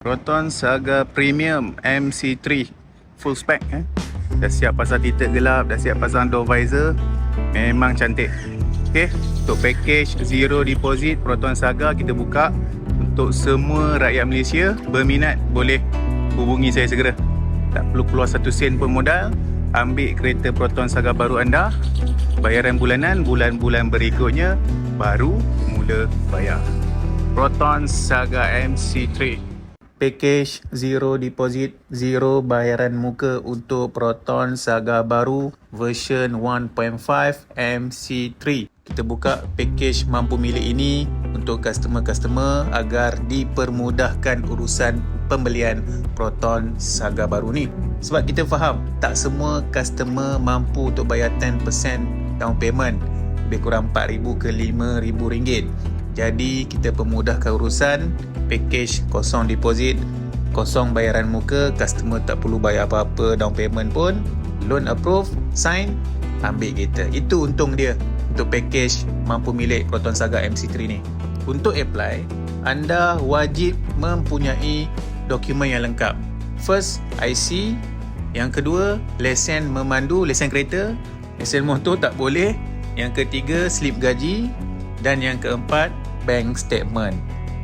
Proton Saga Premium MC3 full spec Dah siap pasang tinted gelap, dah siap pasang door visor. Memang cantik. Okey, untuk package zero deposit Proton Saga kita buka untuk semua rakyat Malaysia. Berminat boleh hubungi saya segera. Tak perlu keluar satu sen pun modal. Ambil kereta Proton Saga baru anda. Bayaran bulanan, bulan-bulan berikutnya baru mula bayar. Proton Saga MC3. Package zero deposit, zero bayaran muka untuk Proton Saga baru version 1.5 MC3. Kita buka package mampu milik ini untuk customer-customer agar dipermudahkan urusan pembelian Proton Saga baru ni. Sebab kita faham tak semua customer mampu untuk bayar 10% down payment, lebih kurang RM4,000 ke RM5,000. Jadi kita pemudahkan urusan package kosong deposit, kosong bayaran muka, customer tak perlu bayar apa-apa down payment pun, loan approve, sign, ambil kereta. Itu untung dia untuk package mampu milik Proton Saga MC3 ni. Untuk apply, anda wajib mempunyai dokumen yang lengkap. First, IC. Yang kedua, lesen memandu, lesen kereta. Lesen motor tak boleh. Yang ketiga, slip gaji. Dan yang keempat, bank statement.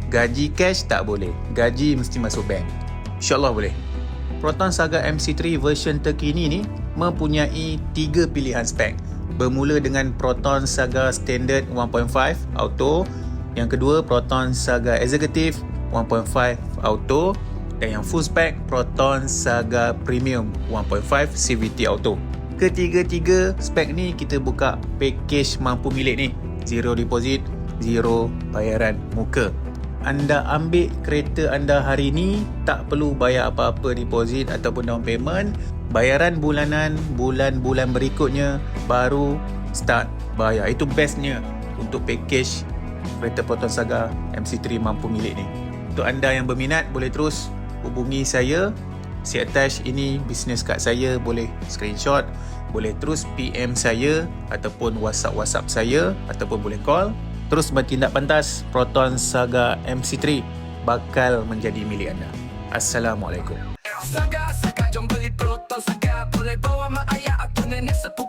Gaji cash tak boleh. Gaji mesti masuk bank. InsyaAllah boleh. Proton Saga MC3 version terkini ni mempunyai 3 pilihan spek. Bermula dengan Proton Saga Standard 1.5 Auto. Yang kedua, Proton Saga Executive 1.5 Auto. Dan yang full spec, Proton Saga Premium 1.5 CVT Auto. Ketiga-tiga spek ni kita buka package mampu milik ni. Zero deposit, zero bayaran muka. Anda ambil kereta anda hari ni, tak perlu bayar apa-apa deposit ataupun down payment. Bayaran bulanan, bulan-bulan berikutnya baru start bayar. Itu bestnya untuk package kereta Proton Saga MC3 mampu milik ni. Untuk anda yang berminat, boleh terus hubungi saya. Si attach ini business card saya, boleh screenshot, boleh terus PM saya ataupun WhatsApp saya ataupun boleh call. Terus bertindak pantas, Proton Saga MC3 bakal menjadi milik anda. Assalamualaikum. Saga, jom beli Proton Saga. Boleh bawa mak ayah atau nenek sepupu.